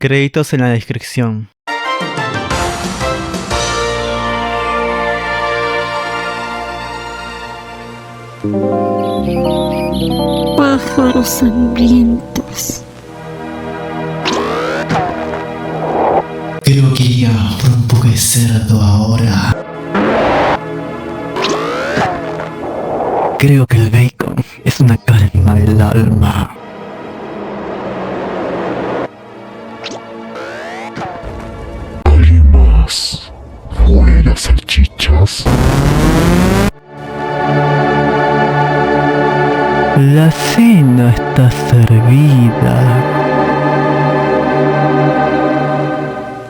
Créditos en la descripción. Pájaros hambrientos. Creo que iríamos por un poco de cerdo ahora. Creo que el bacon es una calma del alma. ¿Alguien más? ¿Huele las salchichas? La cena está servida.